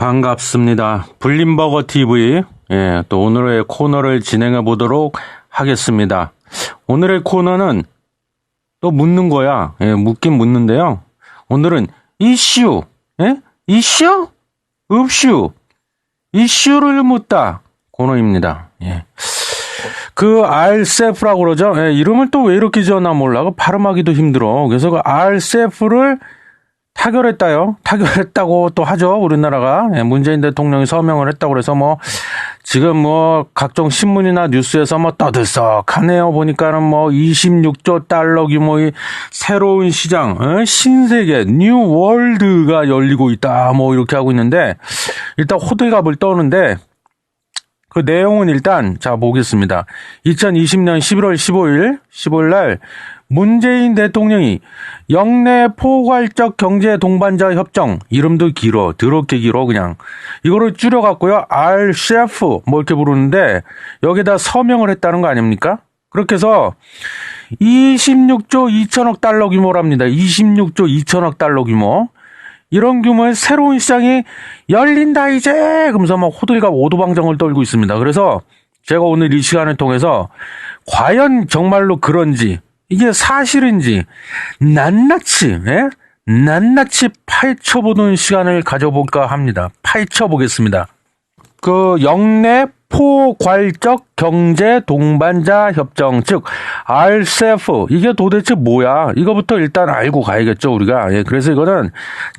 반갑습니다. 블림버거 TV. 또 오늘의 코너를 진행해 보도록 하겠습니다. 오늘의 코너는 또 묻는 거야. 묻긴 묻는데요. 오늘은 이슈, 이슈? 읍슈. 이슈를 묻다. 코너입니다. 그 RCEF라고 그러죠. 이름을 또 왜 이렇게 지었나 몰라. 발음하기도 힘들어. 그래서 그 RCEF를 타결했다요. 타결했다고 또 하죠. 우리나라가. 문재인 대통령이 서명을 했다고 그래서 지금 각종 신문이나 뉴스에서 떠들썩하네요. 보니까는 26조 달러 규모의 새로운 시장, 신세계, 뉴 월드가 열리고 있다. 이렇게 하고 있는데, 일단 호들갑을 떠는데, 그 내용은 일단, 보겠습니다. 2020년 11월 15일 날, 문재인 대통령이 영내 포괄적 경제 동반자 협정, 이름도 길어, 더럽게 길어 그냥. 이거를 줄여갖고요, RCEF 이렇게 부르는데 여기다 서명을 했다는 거 아닙니까? 그렇게 해서 26조 2천억 달러 규모랍니다. 26조 2천억 달러 규모. 이런 규모의 새로운 시장이 열린다 이제! 그러면서 호들갑 오두방정을 떨고 있습니다. 그래서 제가 오늘 이 시간을 통해서 과연 정말로 그런지, 이게 사실인지 낱낱이 파헤쳐보는 시간을 가져볼까 합니다. 파헤쳐보겠습니다. 그 영내 포괄적 경제 동반자 협정, 즉 RCEF, 이게 도대체 뭐야? 이거부터 일단 알고 가야겠죠, 우리가. 그래서 이거는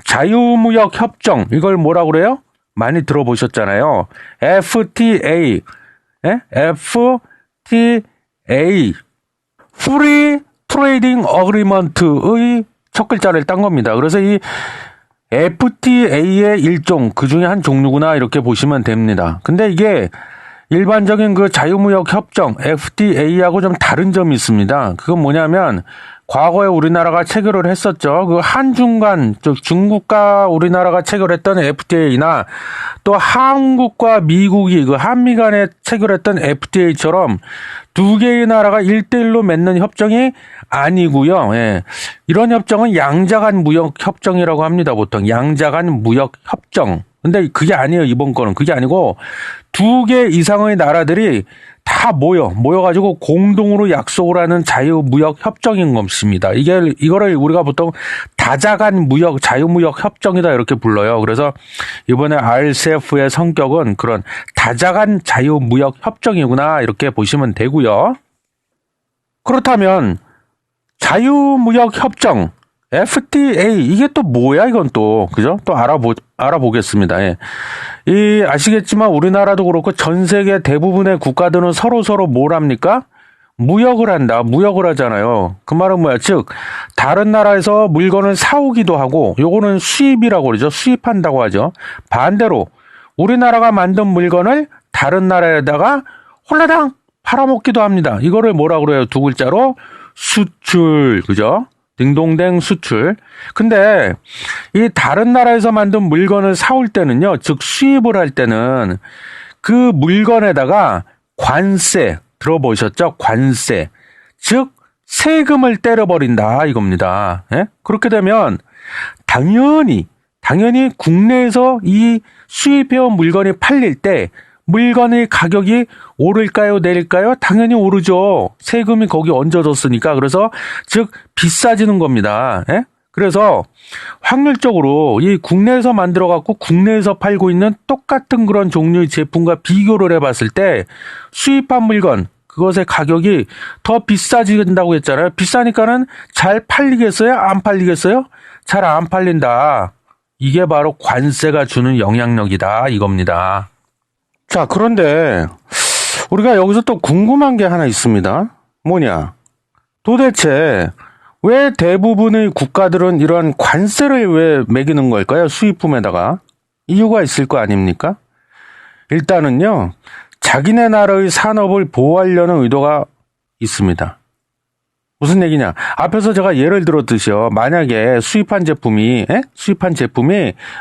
자유무역 협정, 이걸 뭐라고 그래요? 많이 들어보셨잖아요. FTA, FTA. Free Trading Agreement의 첫 글자를 딴 겁니다. 그래서 이 FTA의 일종, 그 중에 한 종류구나, 이렇게 보시면 됩니다. 근데 이게 일반적인 그 자유무역 협정, FTA하고 좀 다른 점이 있습니다. 그건 뭐냐면, 과거에 우리나라가 체결을 했었죠. 그 한중간, 즉 중국과 우리나라가 체결했던 FTA나 또 한국과 미국이 그 한미 간에 체결했던 FTA처럼 두 개의 나라가 1대1로 맺는 협정이 아니고요. 이런 협정은 양자간 무역 협정이라고 합니다. 보통 양자간 무역 협정. 근데 그게 아니에요. 이번 거는 그게 아니고 두 개 이상의 나라들이 다 모여가지고 공동으로 약속을 하는 자유무역 협정인 것입니다. 이거를 우리가 보통 다자간 무역, 자유무역 협정이다 이렇게 불러요. 그래서 이번에 RCEF의 성격은 그런 다자간 자유무역 협정이구나 이렇게 보시면 되고요. 그렇다면 자유무역 협정, FTA, 이게 또 뭐야, 이건 또, 그죠? 또 알아보겠습니다. 아시겠지만 우리나라도 그렇고 전 세계 대부분의 국가들은 서로 뭘 합니까? 무역을 한다. 무역을 하잖아요. 그 말은 뭐야? 즉, 다른 나라에서 물건을 사오기도 하고, 요거는 수입이라고 그러죠. 수입한다고 하죠. 반대로, 우리나라가 만든 물건을 다른 나라에다가 홀라당 팔아먹기도 합니다. 이거를 뭐라고 그래요? 두 글자로? 수출, 그죠? 딩동댕 수출. 근데 이 다른 나라에서 만든 물건을 사올 때는요, 즉 수입을 할 때는 그 물건에다가 관세, 들어보셨죠? 관세. 즉 세금을 때려버린다 이겁니다. 그렇게 되면 당연히 국내에서 이 수입해온 물건이 팔릴 때 물건의 가격이 오를까요, 내릴까요? 당연히 오르죠. 세금이 거기 얹어졌으니까. 그래서 즉 비싸지는 겁니다. 그래서 확률적으로 이 국내에서 만들어 갖고 국내에서 팔고 있는 똑같은 그런 종류의 제품과 비교를 해봤을 때 수입한 물건, 그것의 가격이 더 비싸진다고 했잖아요. 비싸니까는 잘 팔리겠어요? 안 팔리겠어요? 잘 안 팔린다. 이게 바로 관세가 주는 영향력이다 이겁니다. 자, 그런데 우리가 여기서 또 궁금한 게 하나 있습니다. 뭐냐? 도대체 왜 대부분의 국가들은 이런 관세를 왜 매기는 걸까요? 수입품에다가. 이유가 있을 거 아닙니까? 일단은요, 자기네 나라의 산업을 보호하려는 의도가 있습니다. 무슨 얘기냐? 앞에서 제가 예를 들었듯이요. 만약에 수입한 제품이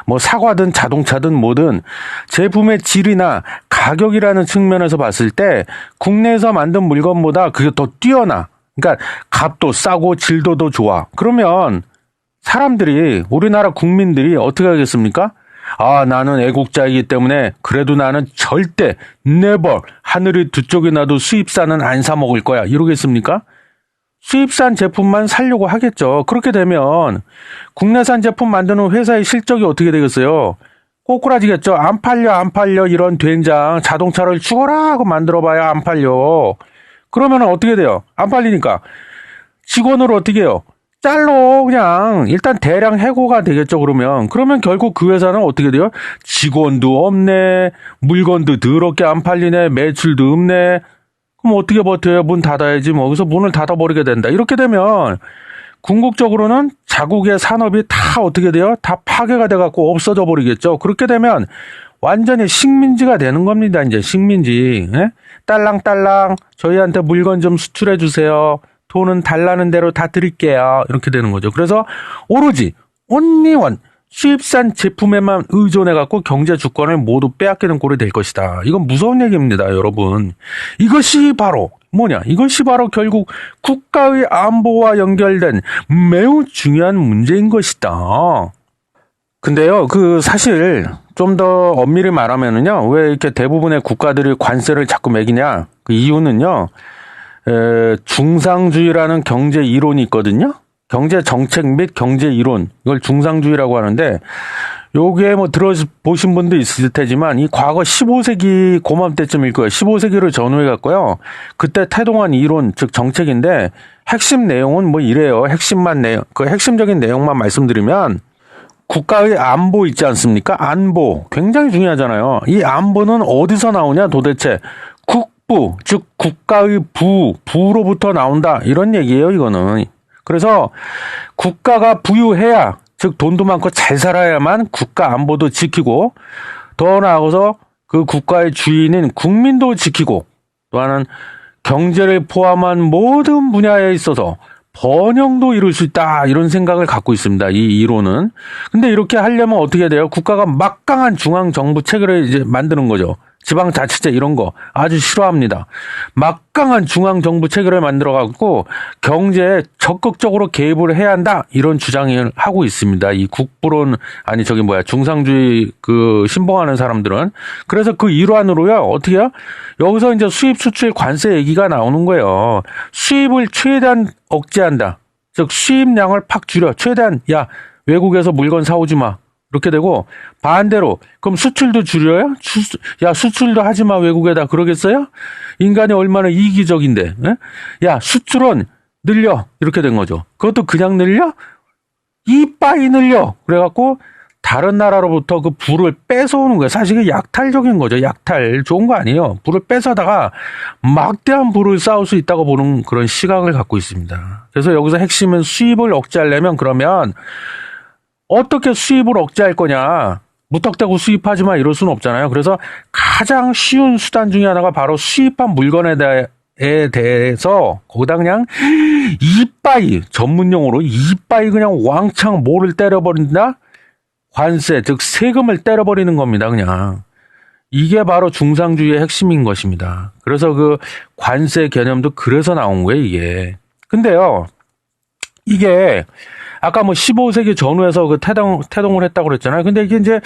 뭐 사과든 자동차든 뭐든 제품의 질이나 가격이라는 측면에서 봤을 때 국내에서 만든 물건보다 그게 더 뛰어나. 그러니까 값도 싸고 질도 더 좋아. 그러면 사람들이, 우리나라 국민들이 어떻게 하겠습니까? 아, 나는 애국자이기 때문에 그래도 나는 절대 never 하늘이 두 쪽이 나도 수입산은 안 사 먹을 거야. 이러겠습니까? 수입산 제품만 사려고 하겠죠. 그렇게 되면 국내산 제품 만드는 회사의 실적이 어떻게 되겠어요? 꼬꾸라지겠죠. 안 팔려 이런 된장 자동차를 죽어라 하고 만들어봐야 안 팔려. 그러면 어떻게 돼요? 안 팔리니까 직원을 어떻게 해요? 짤로 그냥 일단 대량 해고가 되겠죠. 그러면 결국 그 회사는 어떻게 돼요? 직원도 없네, 물건도 더럽게 안 팔리네, 매출도 없네. 그럼 어떻게 버텨요? 문 닫아야지 뭐. 그래서 문을 닫아버리게 된다. 이렇게 되면 궁극적으로는 자국의 산업이 다 어떻게 돼요? 다 파괴가 돼갖고 없어져 버리겠죠. 그렇게 되면 완전히 식민지가 되는 겁니다. 이제 식민지. 예? 딸랑딸랑 저희한테 물건 좀 수출해 주세요. 돈은 달라는 대로 다 드릴게요. 이렇게 되는 거죠. 그래서 오로지 온리원 수입산 제품에만 의존해갖고 경제 주권을 모두 빼앗기는 꼴이 될 것이다. 이건 무서운 얘기입니다, 여러분. 이것이 바로 뭐냐? 이것이 바로 결국 국가의 안보와 연결된 매우 중요한 문제인 것이다. 근데요, 사실 좀 더 엄밀히 말하면은요, 왜 이렇게 대부분의 국가들이 관세를 자꾸 매기냐? 그 이유는요, 중상주의라는 경제 이론이 있거든요. 경제 정책 및 경제 이론, 이걸 중상주의라고 하는데, 요게 뭐 들어보신 분도 있을 테지만, 이 과거 15세기 고맘때쯤일 거예요. 15세기를 전후해 갔고요. 그때 태동한 이론, 즉 정책인데, 핵심 내용은 뭐 이래요. 핵심적인 내용만 말씀드리면, 국가의 안보 있지 않습니까? 안보. 굉장히 중요하잖아요. 이 안보는 어디서 나오냐 도대체? 국부, 즉 국가의 부로부터 나온다. 이런 얘기예요, 이거는. 그래서 국가가 부유해야, 즉 돈도 많고 잘 살아야만 국가 안보도 지키고, 더 나아가서 그 국가의 주인인 국민도 지키고, 또 하나는 경제를 포함한 모든 분야에 있어서 번영도 이룰 수 있다. 이런 생각을 갖고 있습니다. 이 이론은. 근데 이렇게 하려면 어떻게 돼요? 국가가 막강한 중앙정부 체계를 이제 만드는 거죠. 지방자치제 이런 거 아주 싫어합니다. 막강한 중앙정부 체계를 만들어갖고 경제에 적극적으로 개입을 해야 한다. 이런 주장을 하고 있습니다. 이 국부론, 중상주의 신봉하는 사람들은. 그래서 그 일환으로요. 어떻게 해요? 여기서 이제 수입 수출 관세 얘기가 나오는 거예요. 수입을 최대한 억제한다. 즉 수입량을 팍 줄여. 최대한 외국에서 물건 사오지 마. 이렇게 되고 반대로 그럼 수출도 줄여요? 수출도 하지 마 외국에다 그러겠어요? 인간이 얼마나 이기적인데. 수출은 늘려. 이렇게 된 거죠. 그것도 그냥 늘려? 이빠이 늘려. 그래갖고 다른 나라로부터 그 부를 뺏어오는 거예요. 사실 이게 약탈적인 거죠. 약탈. 좋은 거 아니에요. 부를 뺏어다가 막대한 부를 쌓을 수 있다고 보는 그런 시각을 갖고 있습니다. 그래서 여기서 핵심은 수입을 억제하려면 그러면 어떻게 수입을 억제할 거냐. 무턱대고 수입하지 마 이럴 수는 없잖아요. 그래서 가장 쉬운 수단 중에 하나가 바로 수입한 물건에 대해서 거기다 그냥 이빠이, 전문용어로 이빠이 그냥 왕창 뭐를 때려버린다? 관세, 즉 세금을 때려버리는 겁니다. 그냥. 이게 바로 중상주의의 핵심인 것입니다. 그래서 그 관세 개념도 그래서 나온 거예요, 이게. 근데요, 이게 아까 15세기 전후에서 그 태동을 했다고 그랬잖아요. 근데 이게 이제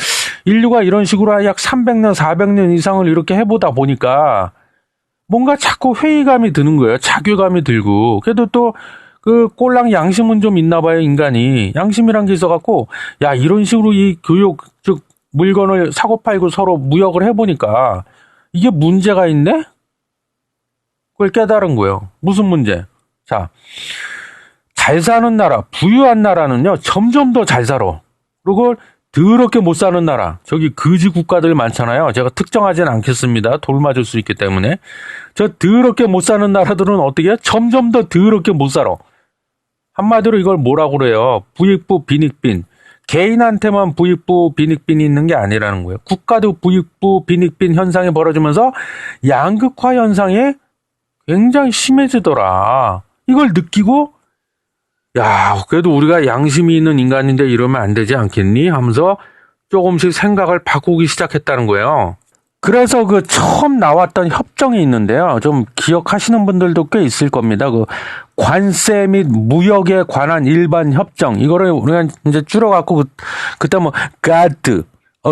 인류가 이런 식으로 약 300년, 400년 이상을 이렇게 해보다 보니까 뭔가 자꾸 회의감이 드는 거예요. 자괴감이 들고. 그래도 또 그 꼴랑 양심은 좀 있나 봐요, 인간이. 양심이란 게 있어갖고, 이런 식으로 이 교육, 즉, 물건을 사고팔고 서로 무역을 해보니까 이게 문제가 있네? 그걸 깨달은 거예요. 무슨 문제? 자. 잘 사는 나라, 부유한 나라는요, 점점 더 잘 살아. 그리고 더럽게 못 사는 나라, 저기 거지 국가들 많잖아요. 제가 특정하진 않겠습니다. 돌 맞을 수 있기 때문에. 저 더럽게 못 사는 나라들은 어떻게 해요? 점점 더 더럽게 못 살아. 한마디로 이걸 뭐라고 그래요? 부익부 빈익빈. 개인한테만 부익부 빈익빈이 있는 게 아니라는 거예요. 국가도 부익부 빈익빈 현상이 벌어지면서 양극화 현상이 굉장히 심해지더라. 이걸 느끼고 그래도 우리가 양심이 있는 인간인데 이러면 안 되지 않겠니? 하면서 조금씩 생각을 바꾸기 시작했다는 거예요. 그래서 그 처음 나왔던 협정이 있는데요. 좀 기억하시는 분들도 꽤 있을 겁니다. 그 관세 및 무역에 관한 일반 협정. 이거를 우리가 이제 줄여갖고 그때 GATT,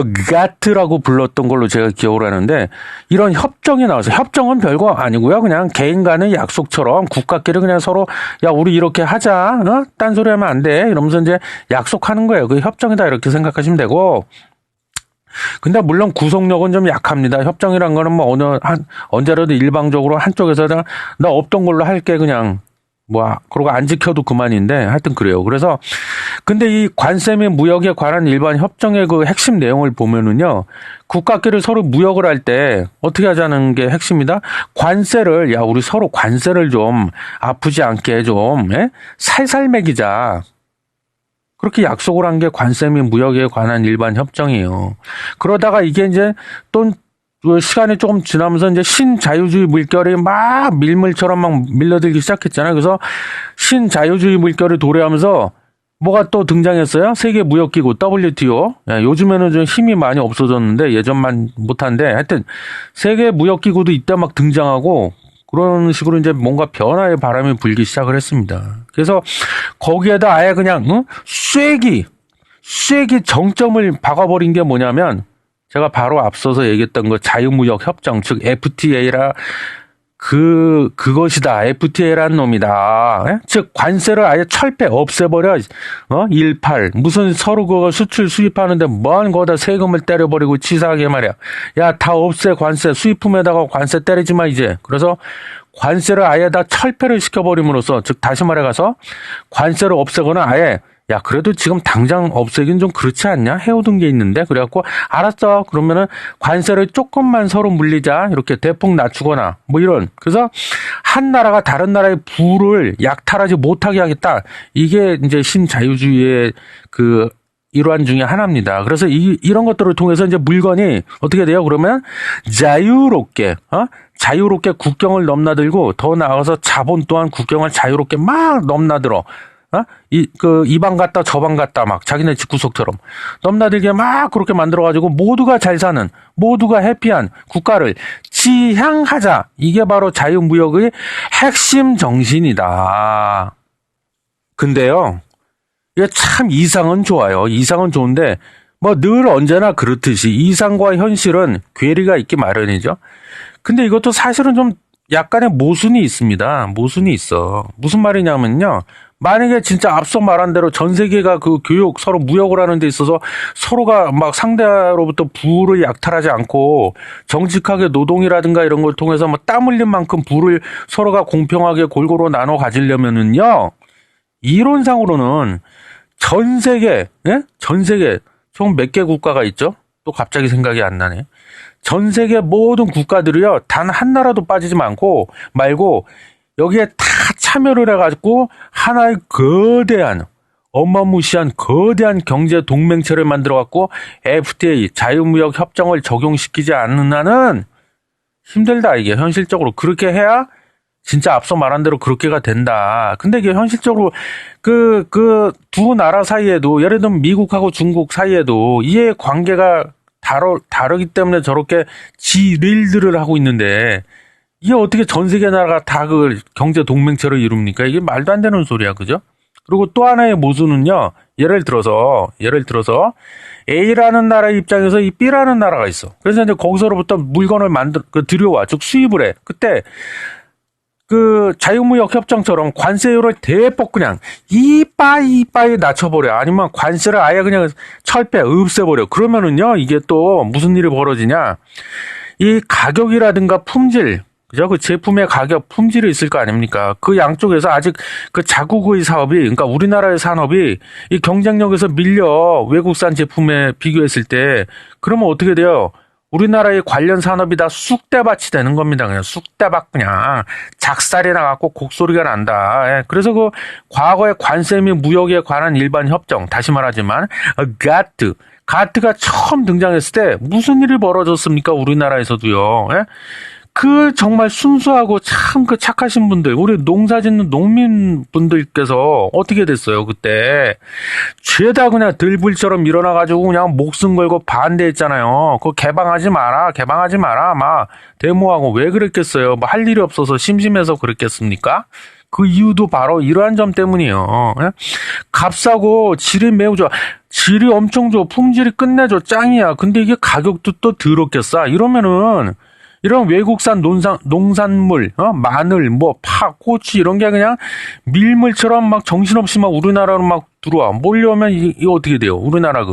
GATT라고 불렀던 걸로 제가 기억을 하는데 이런 협정이 나와서 협정은 별거 아니고요. 그냥 개인 간의 약속처럼 국가끼리 그냥 서로 야 우리 이렇게 하자. 딴소리 하면 안 돼. 이러면서 이제 약속하는 거예요. 그 협정이다 이렇게 생각하시면 되고 근데 물론 구속력은 좀 약합니다. 협정이란 거는 뭐 언제라도 일방적으로 한쪽에서 나 없던 걸로 할게 그냥 그러고 안 지켜도 그만인데 하여튼 그래요. 그래서 근데 이 관세 및 무역에 관한 일반 협정의 그 핵심 내용을 보면은요. 국가끼리 서로 무역을 할 때 어떻게 하자는 게 핵심이다. 관세를 우리 서로 관세를 좀 아프지 않게 좀 살살 매기자. 그렇게 약속을 한 게 관세 및 무역에 관한 일반 협정이에요. 그러다가 이게 이제 또 시간이 조금 지나면서 이제 신자유주의 물결이 막 밀물처럼 막 밀려들기 시작했잖아요. 그래서 신자유주의 물결이 도래하면서 뭐가 또 등장했어요? 세계무역기구 WTO. 요즘에는 좀 힘이 많이 없어졌는데 예전만 못한데 하여튼 세계무역기구도 이때 막 등장하고 그런 식으로 이제 뭔가 변화의 바람이 불기 시작을 했습니다. 그래서 거기에다 아예 그냥 쐐기 정점을 박아버린 게 뭐냐면 제가 바로 앞서서 얘기했던 거 자유무역 협정 즉 FTA라 그것이다. FTA라는 놈이다. 즉 관세를 아예 철폐 없애버려. 18 무슨 서로 그거 수출 수입하는데 뭔 거다 세금을 때려버리고 치사하게 말이야. 야 다 없애 관세 수입품에다가 관세 때리지 마 이제. 그래서 관세를 아예 다 철폐를 시켜버림으로써 즉 다시 말해가서 관세를 없애거나 아예 야 그래도 지금 당장 없애긴 좀 그렇지 않냐 해오던 게 있는데 그래갖고 알았어 그러면은 관세를 조금만 서로 물리자 이렇게 대폭 낮추거나 뭐 이런 그래서 한 나라가 다른 나라의 부를 약탈하지 못하게 하겠다 이게 이제 신자유주의의 그 일환 중에 하나입니다. 그래서 이런 것들을 통해서 이제 물건이 어떻게 돼요? 그러면 자유롭게 국경을 넘나들고 더 나아가서 자본 또한 국경을 자유롭게 막 넘나들어. 이 방 갔다 저 방 갔다 막 자기네 집구석처럼 넘나들게 막 그렇게 만들어가지고 모두가 잘 사는 모두가 해피한 국가를 지향하자. 이게 바로 자유무역의 핵심 정신이다. 근데요. 이게 참 이상은 좋아요. 이상은 좋은데 뭐 늘 언제나 그렇듯이 이상과 현실은 괴리가 있기 마련이죠. 근데 이것도 사실은 좀 약간의 모순이 있습니다. 모순이 있어. 무슨 말이냐면요. 만약에 진짜 앞서 말한 대로 전 세계가 그 교육 서로 무역을 하는 데 있어서 서로가 막 상대로부터 부를 약탈하지 않고 정직하게 노동이라든가 이런 걸 통해서 뭐 땀 흘린 만큼 부를 서로가 공평하게 골고루 나눠 가지려면은요. 이론상으로는 전 세계 총 몇 개 국가가 있죠? 또 갑자기 생각이 안 나네. 전 세계 모든 국가들이요. 단 한 나라도 빠지지 말고 여기에 다 참여를 해가지고 하나의 어마무시한 거대한 경제 동맹체를 만들어갖고 FTA 자유무역 협정을 적용시키지 않는 한은 힘들다 이게 현실적으로 그렇게 해야 진짜 앞서 말한 대로 그렇게가 된다. 근데 이게 현실적으로 그 두 나라 사이에도 예를 들면 미국하고 중국 사이에도 이해 관계가 다르기 때문에 저렇게 지릴들을 하고 있는데 이게 어떻게 전 세계 나라가 다 그 경제 동맹체를 이룹니까? 이게 말도 안 되는 소리야, 그죠? 그리고 또 하나의 모순은요. 예를 들어서 A라는 나라의 입장에서 이 B라는 나라가 있어. 그래서 이제 거기서로부터 물건을 들여와, 즉 수입을 해. 그때 그 자유무역 협정처럼 관세율을 대폭 그냥 이빠이 낮춰버려. 아니면 관세를 아예 그냥 철폐, 없애버려. 그러면은요, 이게 또 무슨 일이 벌어지냐? 이 가격이라든가 품질, 그죠? 그 제품의 가격, 품질이 있을 거 아닙니까? 그 양쪽에서 아직 그 자국의 사업이, 그러니까 우리나라의 산업이 이 경쟁력에서 밀려 외국산 제품에 비교했을 때, 그러면 어떻게 돼요? 우리나라의 관련 산업이 다 쑥대밭이 되는 겁니다. 그냥 쑥대밭 그냥 작살이 나갖고 곡소리가 난다. 예. 그래서 그 과거의 관세 및 무역에 관한 일반 협정, 다시 말하지만 가트가 처음 등장했을 때 무슨 일이 벌어졌습니까? 우리나라에서도요. 예? 그 정말 순수하고 참 그 착하신 분들, 우리 농사 짓는 농민분들께서 어떻게 됐어요, 그때? 죄다 그냥 들불처럼 일어나가지고 그냥 목숨 걸고 반대했잖아요. 그거 개방하지 마라, 막 데모하고 왜 그랬겠어요? 뭐 할 일이 없어서 심심해서 그랬겠습니까? 그 이유도 바로 이러한 점 때문이에요. 예? 값싸고 질이 매우 좋아. 질이 엄청 좋아. 품질이 끝내줘. 짱이야. 근데 이게 가격도 또 더럽게 싸. 이러면은 이런 외국산 농산물, 마늘, 뭐 파, 고추 이런 게 그냥 밀물처럼 막 정신없이 막 우리나라로 막 들어와. 몰려오면 이게 어떻게 돼요? 우리나라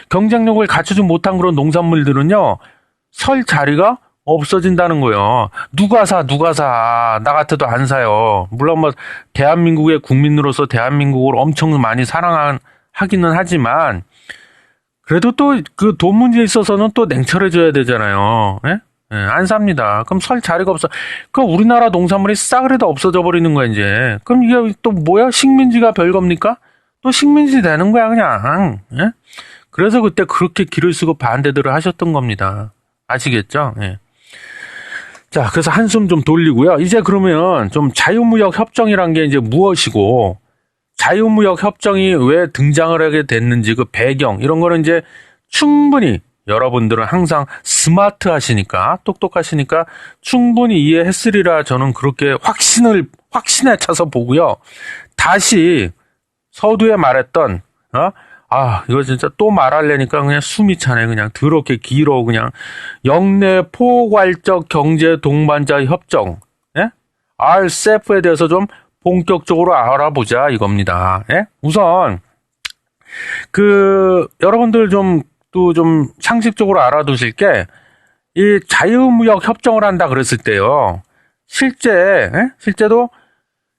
경쟁력을 갖추지 못한 그런 농산물들은요. 설 자리가 없어진다는 거예요. 누가 사? 나 같아도 안 사요. 물론 뭐 대한민국의 국민으로서 대한민국을 엄청 많이 사랑하기는 하지만 그래도 또 그 돈 문제에 있어서는 또 냉철해져야 되잖아요. 예? 예, 안 삽니다. 그럼 설 자리가 없어. 그럼 우리나라 농산물이 싸그래도 없어져 버리는 거야, 이제. 그럼 이게 또 뭐야? 식민지가 별겁니까? 또 식민지 되는 거야, 그냥. 예? 그래서 그때 그렇게 기를 쓰고 반대들을 하셨던 겁니다. 아시겠죠? 예. 자, 그래서 한숨 좀 돌리고요. 이제 그러면 좀 자유무역 협정이란 게 이제 무엇이고, 자유무역 협정이 왜 등장을 하게 됐는지 그 배경, 이런 거는 이제 충분히 여러분들은 항상 스마트 하시니까, 똑똑하시니까 충분히 이해했으리라 저는 그렇게 확신에 차서 보고요. 다시 서두에 말했던, 이거 진짜 또 말하려니까 그냥 숨이 차네. 그냥 더럽게 길어. 그냥 영내 포괄적 경제 동반자 협정, 예? RCEP에 대해서 좀 본격적으로 알아보자 이겁니다. 예? 우선 여러분들 좀 상식적으로 알아두실 게 이 자유무역 협정을 한다 그랬을 때요. 실제도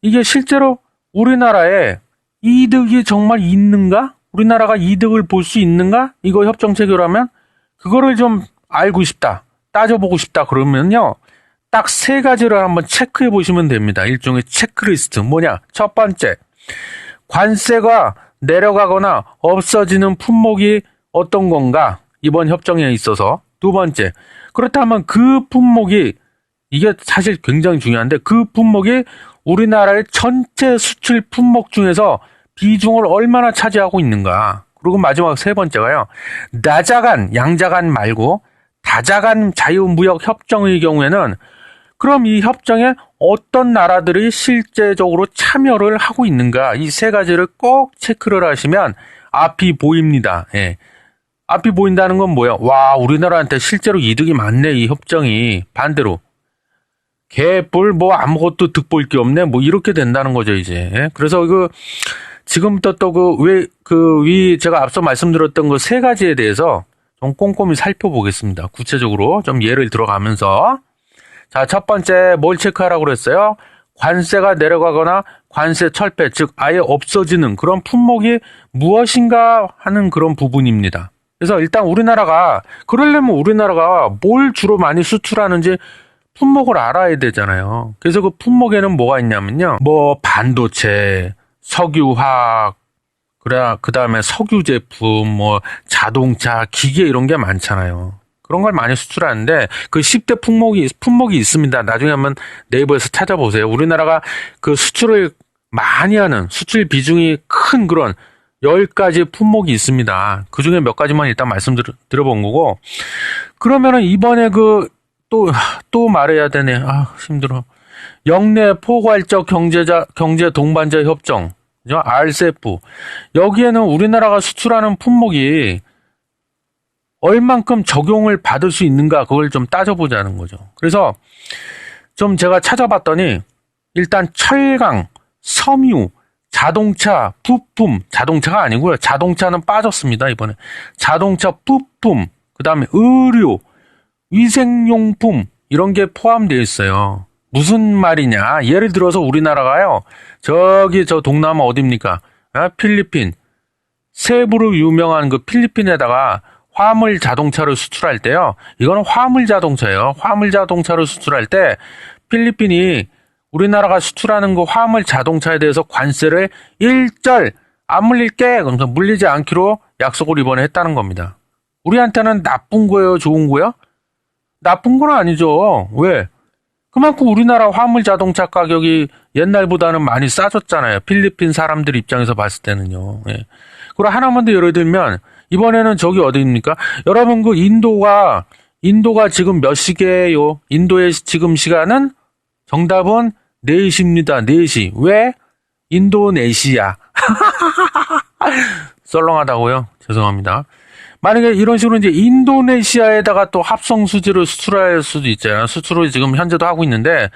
이게 실제로 우리나라에 이득이 정말 있는가? 우리나라가 이득을 볼 수 있는가? 이거 협정 체결하면 그거를 좀 알고 싶다. 따져보고 싶다. 그러면요. 딱 3가지를 한번 체크해 보시면 됩니다. 일종의 체크리스트. 뭐냐? 첫 번째, 관세가 내려가거나 없어지는 품목이 어떤 건가? 이번 협정에 있어서. 두 번째, 그렇다면 그 품목이, 이게 사실 굉장히 중요한데, 그 품목이 우리나라의 전체 수출 품목 중에서 비중을 얼마나 차지하고 있는가. 그리고 마지막 3번째가요. 나자간, 양자간 말고 다자간 자유무역 협정의 경우에는 그럼 이 협정에 어떤 나라들이 실제적으로 참여를 하고 있는가. 이 3가지를 꼭 체크를 하시면 앞이 보입니다. 예. 앞이 보인다는 건 뭐야? 와, 우리나라한테 실제로 이득이 많네, 이 협정이. 반대로. 개뿔 뭐 아무것도 득볼 게 없네. 뭐 이렇게 된다는 거죠, 이제. 예? 그래서 지금부터 또 제가 앞서 말씀드렸던 그 3가지에 대해서 좀 꼼꼼히 살펴보겠습니다. 구체적으로 좀 예를 들어가면서. 자, 첫 번째 뭘 체크하라고 그랬어요? 관세가 내려가거나 관세 철폐, 즉 아예 없어지는 그런 품목이 무엇인가 하는 그런 부분입니다. 그래서 일단 그러려면 우리나라가 뭘 주로 많이 수출하는지 품목을 알아야 되잖아요. 그래서 그 품목에는 뭐가 있냐면요. 뭐 반도체, 석유화학, 그 다음에 석유 제품, 뭐 자동차, 기계 이런 게 많잖아요. 그런 걸 많이 수출하는데 그 10대 품목이 있습니다. 나중에 한번 네이버에서 찾아보세요. 우리나라가 그 수출을 많이 하는 수출 비중이 큰 그런 10가지 품목이 있습니다. 그 중에 몇 가지만 일단 말씀드려본 거고. 그러면은 이번에 또 말해야 되네. 힘들어. 영내 포괄적 경제 동반자 협정, RCEP. 여기에는 우리나라가 수출하는 품목이 얼만큼 적용을 받을 수 있는가, 그걸 좀 따져보자는 거죠. 그래서 좀 제가 찾아봤더니 일단 철강, 섬유, 자동차, 부품, 자동차가 아니고요. 자동차는 빠졌습니다, 이번에. 자동차 부품, 그 다음에 의류, 위생용품, 이런 게 포함되어 있어요. 무슨 말이냐? 예를 들어서 우리나라가요, 저 동남아 어딥니까? 필리핀. 세부로 유명한 그 필리핀에다가 화물 자동차를 수출할 때요. 이거는 화물 자동차예요. 화물 자동차를 수출할 때 필리핀이 우리나라가 수출하는 그 화물 자동차에 대해서 관세를 일절 안 물릴게, 그러면서 물리지 않기로 약속을 이번에 했다는 겁니다. 우리한테는 나쁜 거예요, 좋은 거예요? 나쁜 건 아니죠. 왜? 그만큼 우리나라 화물 자동차 가격이 옛날보다는 많이 싸졌잖아요. 필리핀 사람들 입장에서 봤을 때는요. 예. 그리고 하나만 더 예를 들면 이번에는 저기 어디입니까? 여러분 그 인도가 지금 몇 시계예요? 인도의 지금 시간은 정답은 넷입니다. 넷이. 왜? 인도네시아. 썰렁하다고요? 죄송합니다. 만약에 이런 식으로 이제 인도네시아에다가 또 합성 수지를 수출할 수도 있잖아요. 수출을 지금 현재도 하고 있는데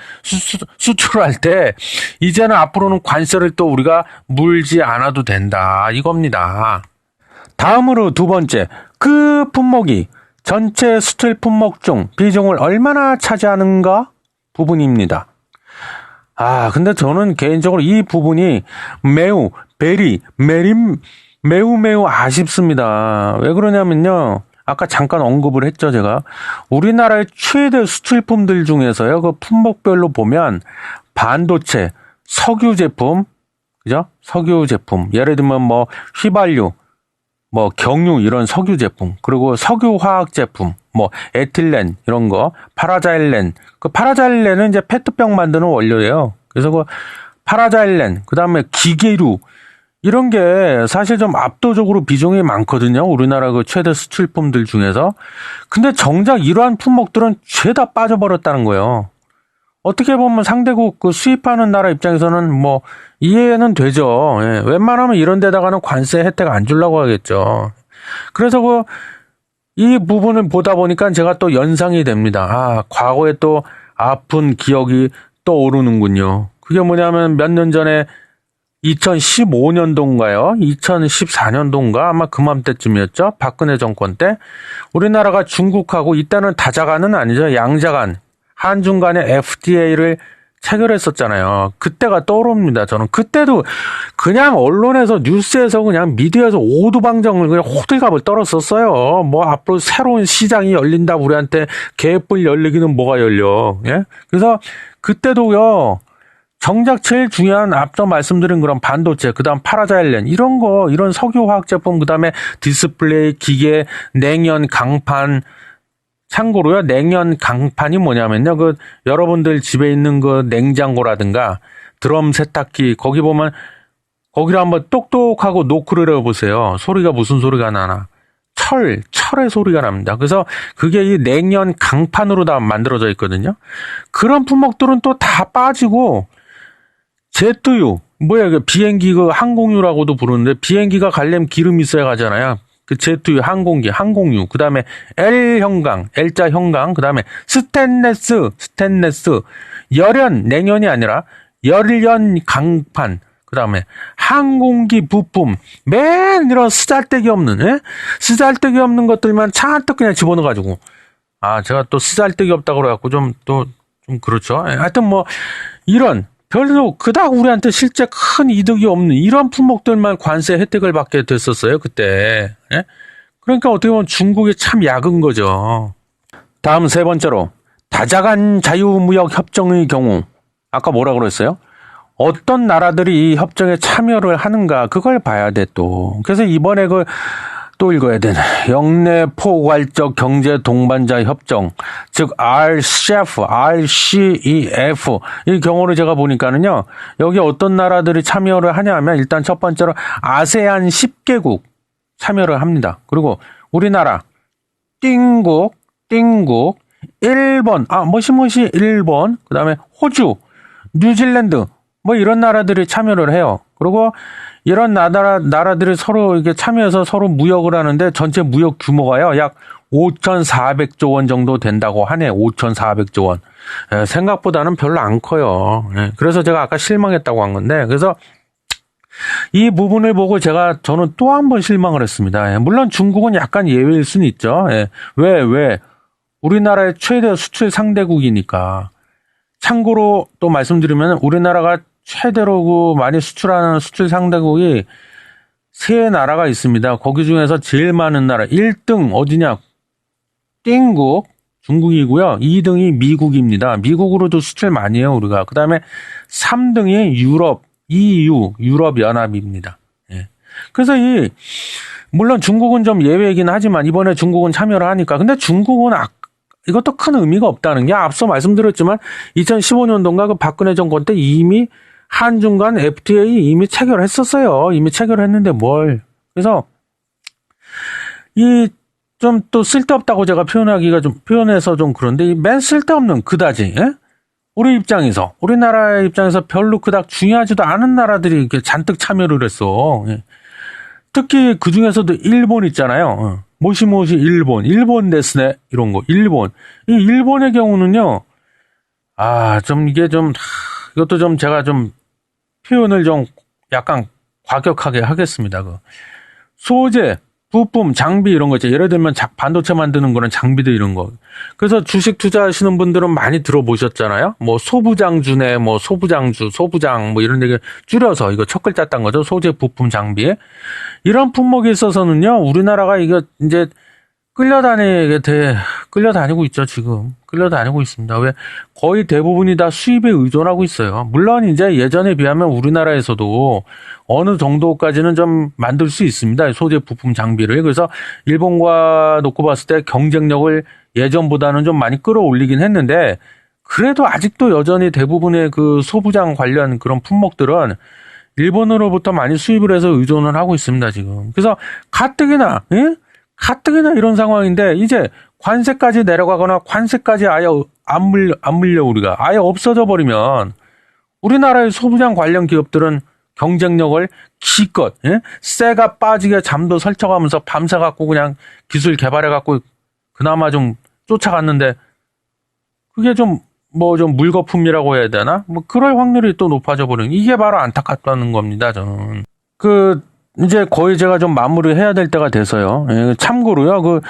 수출할 때 이제는 앞으로는 관세를 또 우리가 물지 않아도 된다. 이겁니다. 다음으로 두 번째, 그 품목이 전체 수출 품목 중 비중을 얼마나 차지하는가 부분입니다. 근데 저는 개인적으로 이 부분이 매우 매우 아쉽습니다. 왜 그러냐면요. 아까 잠깐 언급을 했죠, 제가. 우리나라의 최대 수출품들 중에서요, 그 품목별로 보면 반도체, 석유 제품, 그죠? 석유 제품. 예를 들면 뭐 휘발유, 뭐 경유 이런 석유 제품, 그리고 석유 화학 제품, 뭐 에틸렌 이런 거, 파라자일렌. 그 파라자일렌은 이제 페트병 만드는 원료예요. 그래서 그 파라자일렌, 그다음에 기계류 이런 게 사실 좀 압도적으로 비중이 많거든요. 우리나라 그 최대 수출품들 중에서. 근데 정작 이러한 품목들은 죄다 빠져버렸다는 거예요. 어떻게 보면 상대국 그 수입하는 나라 입장에서는 뭐 이해는 되죠. 예, 웬만하면 이런 데다가는 관세 혜택 안 주려고 하겠죠. 그래서 이 부분을 보다 보니까 제가 또 연상이 됩니다. 과거에 또 아픈 기억이 떠오르는군요. 그게 뭐냐면 몇 년 전에 2015년도인가요? 2014년도인가? 아마 그맘때쯤이었죠. 박근혜 정권 때. 우리나라가 중국하고 이때는 다자간은 아니죠. 양자간. 한중 간의 FTA를 체결했었잖아요. 그때가 떠오릅니다. 저는 그때도 그냥 언론에서 뉴스에서 그냥 미디어에서 오두방정을 그냥 호들갑을 떨었었어요. 뭐 앞으로 새로운 시장이 열린다. 우리한테 개뿔 열리기는 뭐가 열려. 예? 그래서 그때도요. 정작 제일 중요한 앞서 말씀드린 그런 반도체, 그다음 파라자일렌 이런 석유 화학 제품, 그다음에 디스플레이, 기계, 냉연, 강판. 참고로요, 냉연 강판이 뭐냐면요, 그 여러분들 집에 있는 그 냉장고라든가 드럼 세탁기 거기 보면 거기를 한번 똑똑하고 노크를 해보세요. 소리가 무슨 소리가 나나? 철의 소리가 납니다. 그래서 그게 이 냉연 강판으로 다 만들어져 있거든요. 그런 품목들은 또 다 빠지고. 제트유, 그 비행기 그 항공유라고도 부르는데 비행기가 가려면 기름이 있어야 가잖아요. 그 제트유, 항공유, 그 다음에 L형광, L자 형광, 그 다음에 스테인레스, 냉연이 아니라 열연 강판, 그 다음에 항공기 부품, 맨 이런 쓰잘데기 없는 것들만 잔뜩 그냥 집어넣어가지고. 제가 또 쓰잘데기 없다고 그래갖고 좀 그렇죠. 하여튼 뭐, 별로 그닥 우리한테 실제 큰 이득이 없는 이런 품목들만 관세 혜택을 받게 됐었어요, 그때. 예? 그러니까 어떻게 보면 중국이 참 약은 거죠. 다음 세 번째로, 다자간 자유무역 협정의 경우, 아까 뭐라 그랬어요? 어떤 나라들이 이 협정에 참여를 하는가, 그걸 봐야 돼, 또. 그래서 이번에 또 읽어야 되네. 영내 포괄적 경제 동반자 협정, 즉 RCEF 이 경우를 제가 보니까는요. 여기 어떤 나라들이 참여를 하냐면 일단 첫 번째로 아세안 10개국 참여를 합니다. 그리고 우리나라 띵국, 일본, 일본, 그다음에 호주, 뉴질랜드 뭐 이런 나라들이 참여를 해요. 그리고 이런 나라들이 서로 이게 참여해서 서로 무역을 하는데 전체 무역 규모가요, 약 5,400조 원 정도 된다고 하네. 5,400조 원. 생각보다는 별로 안 커요. 그래서 제가 아까 실망했다고 한 건데, 그래서 이 부분을 보고 저는 또 한 번 실망을 했습니다. 물론 중국은 약간 예외일 수는 있죠. 왜? 우리나라의 최대 수출 상대국이니까. 참고로 또 말씀드리면 우리나라가 최대로 많이 수출하는 수출 상대국이 세 나라가 있습니다. 거기 중에서 제일 많은 나라 1등 어디냐? 띵국, 중국이고요. 2등이 미국입니다. 미국으로도 수출 많이 해요, 우리가. 그다음에 3등이 유럽, EU, 유럽연합입니다. 예. 그래서 물론 중국은 좀 예외이긴 하지만 이번에 중국은 참여를 하니까. 근데 중국은 이것도 큰 의미가 없다는 게 앞서 말씀드렸지만 2015년도인가 그 박근혜 정권 때 이미 한중 간 FTA 이미 체결했었어요. 이미 체결했는데 뭘. 그래서 좀 또 쓸데없다고 제가 표현해서 좀 그런데 맨 쓸데없는 그다지. 예? 우리 입장에서, 우리나라의 입장에서 별로 그닥 중요하지도 않은 나라들이 이렇게 잔뜩 참여를 했어. 예. 특히 그 중에서도 일본 있잖아요. 모시모시 일본 데스네 이런 거. 일본. 이 일본의 경우는요. 이것도 좀 제가 좀 표현을 좀 약간 과격하게 하겠습니다. 소재, 부품, 장비 이런 거 있죠. 예를 들면 반도체 만드는 거는 장비들 이런 거. 그래서 주식 투자하시는 분들은 많이 들어보셨잖아요. 뭐 소부장주네, 뭐 소부장주, 소부장 뭐 이런 얘기 줄여서 이거 첫 글자 딴 거죠. 소재, 부품, 장비. 이런 품목에 있어서는요. 우리나라가 이거 이제 끌려다니고 있죠, 지금. 끌려다니고 있습니다. 왜? 거의 대부분이 다 수입에 의존하고 있어요. 물론 이제 예전에 비하면 우리나라에서도 어느 정도까지는 좀 만들 수 있습니다. 소재 부품 장비를. 그래서 일본과 놓고 봤을 때 경쟁력을 예전보다는 좀 많이 끌어올리긴 했는데, 그래도 아직도 여전히 대부분의 그 소부장 관련 그런 품목들은 일본으로부터 많이 수입을 해서 의존을 하고 있습니다, 지금. 그래서 가뜩이나 이런 상황인데, 이제 관세까지 내려가거나 관세까지 아예 안 물려 우리가 아예 없어져 버리면 우리나라의 소부장 관련 기업들은 경쟁력을 기껏 쇠가 빠지게 잠도 설쳐가면서 밤새 갖고 그냥 기술 개발해 갖고 그나마 좀 쫓아갔는데, 그게 좀 물거품이라고 해야 되나? 뭐 그럴 확률이 또 높아져 버리는, 이게 바로 안타깝다는 겁니다, 저는. 이제 거의 제가 좀 마무리해야 될 때가 돼서요. 참고로요,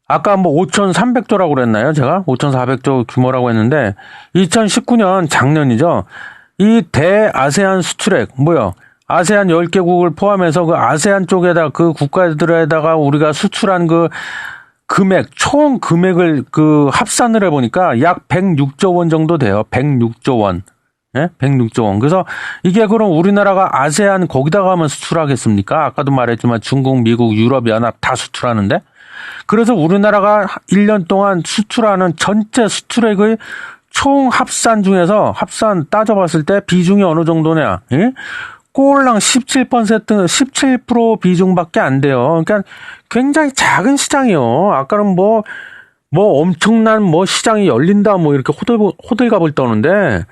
아까 5,300조라고 그랬나요? 제가 5,400조 규모라고 했는데 2019년 작년이죠. 이 대아세안 수출액 아세안 10개국을 포함해서 그 아세안 쪽에다 그 국가들에다가 우리가 수출한 그 금액, 총 금액을 합산을 해보니까 약 106조 원 정도 돼요. 106조 원. 106조 원. 그래서 이게 그럼 우리나라가 아세안 거기다가 하면 수출하겠습니까? 아까도 말했지만 중국, 미국, 유럽연합 다 수출하는데. 그래서 우리나라가 1년 동안 수출하는 전체 수출액의 총 합산 중에서 따져봤을 때 비중이 어느 정도냐? 꼴랑 17% 비중밖에 안 돼요. 그러니까 굉장히 작은 시장이요. 아까는 엄청난 시장이 열린다 이렇게 호들갑을 떠는데,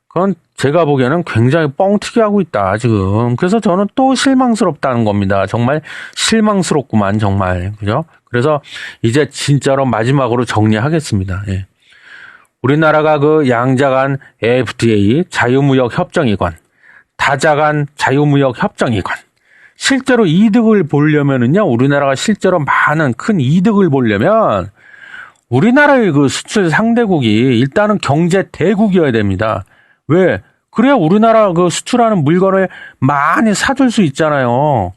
그건 제가 보기에는 굉장히 뻥튀기 하고 있다, 지금. 그래서 저는 또 실망스럽다는 겁니다. 정말 실망스럽구만, 정말. 그죠? 그래서 이제 진짜로 마지막으로 정리하겠습니다. 예. 우리나라가 양자 간 FTA 자유무역 협정이건 다자 간 자유무역 협정이건 실제로 이득을 보려면은요, 우리나라가 실제로 많은 큰 이득을 보려면 우리나라의 수출 상대국이 일단은 경제 대국이어야 됩니다. 왜? 그래야 우리나라 수출하는 물건을 많이 사줄 수 있잖아요.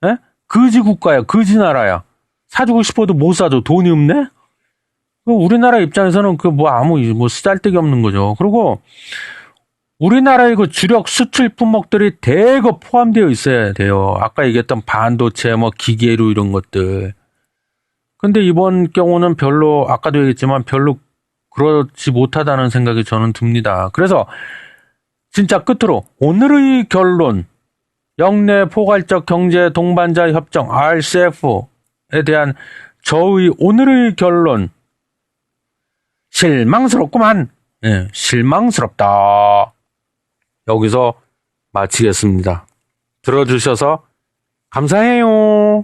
예? 거지 국가야, 거지 나라야. 사주고 싶어도 못 사줘. 돈이 없네? 우리나라 입장에서는 아무 쓰잘데기 없는 거죠. 그리고 우리나라의 주력 수출 품목들이 대거 포함되어 있어야 돼요. 아까 얘기했던 반도체, 기계류 이런 것들. 근데 이번 경우는 아까도 얘기했지만 별로 그렇지 못하다는 생각이 저는 듭니다. 그래서 진짜 끝으로 오늘의 결론, 영내 포괄적 경제 동반자 협정 RCEP에 대한 저의 오늘의 결론, 실망스럽구만. 실망스럽다. 여기서 마치겠습니다. 들어주셔서 감사해요.